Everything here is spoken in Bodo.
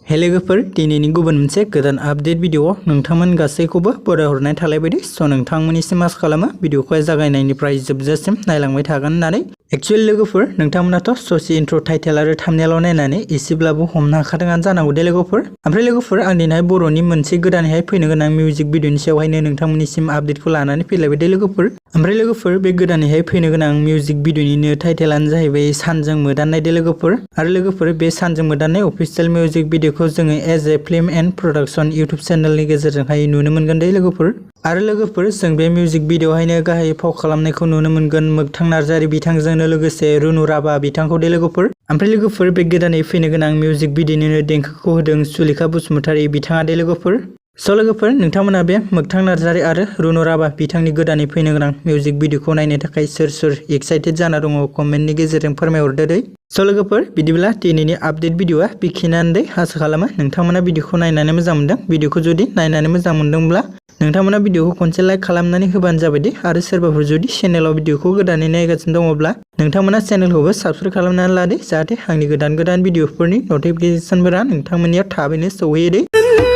हेलो लोगोफोर दिनैनि गुबुन मोनसे गोदान आपडेट भिडिअ नोंथांमोन गासैखौबो बरायहरनाय थालाय बायदि नोंथांमोननिसिम आसा खालामो भिडिअखौ जागायनायनिफ्राय जोबजासिम नायलांबाय थागोन होननानै एक्चुअली लोगोफोर नोंथांमोनाथ' ससे इन्ट्र टाइटेल आरो थाम्बनेल नायनानै एसेब्लाबो हमनो हाखादोंआनो जानांगौ दे लोगोफोर ओमफ्राय लोगोफोर आं दिनैहाय बर'नि मोनसे गोदानैहाय फैनो गोनां मिउजिक भिडिअनि सायावहायनो नोंथांमोननिसिम आपडेटखौ लानानै फैलायबाय दे लोगोफोर ओमफ्राय लोगोफोर बे गोदानैहाय फैनो गोनां मिउजिक भिडिअनिनो टाइटेलानो जाहैबाय सानजों मोदाननाय दे लोगोफोर आरो लोगोफोर बे सानजों मोदाननाय अफिशियेल मिउजिक भिडिअखौ जोङो एज ए फिल्म एन्ड प्रडाक्शन इउट्युब चेनेलनि गेजेरजोंहाय नुनो मोनगोन दे लोगोफोर आरो लोगोफोर जों बे मिउजिक भिडिअहायनो गाहाय फाव खालामनायखौ नुनो मोनगोन मोगथां नार्जारि बिथांजोंनो लोगोसे रुनु राभा बिथांखौ दे लोगोफोर ओमफ्राय लोगोफोर बे गोदानै फैनो गोनां मिउजिक भिडिअनिनो देंखोखौ होदों सुलेखा बसुमतारी बिथाङा दे लोगोफोर स' लोगोफोर नोंथांमोना बे मोगथां नार्जारि आरो रुनु राभा बिथांनि गोदानै फैनो गोनां मिउजिक भिडिअखौ नायनो थाखाय सोर एक्साइटेड जाना दङ कमेन्टनि गेजेरजों फोरमायहरदो दे स' लोगोफोर बिदिब्ला दिनैनि आपडेट भिडिअआ बेखिनियानो दे आसा खालामो नोंथांमोना भिडिअखौ नायनानै मोजां मोनदों भिडिअखौ जुदि नायनानै मोजां मोनदोंब्ला नोंथांमोना भिडिअखौ खनसे लाइक खालामनानै होबानो जाबाय दे आरो सोरबाफोर जुदि चेनेलाव भिडिअखौ गोदानै नायगासिनो दङब्ला नोंथांमोना चेनेलखौबो साबस्क्राइब खालामनानै ला दे जाहाथे आंनि गोदान भिडिअफोरनि नटिफिकेसनफोरा नोंथांमोननियाव थाबैनो सौहैयो दे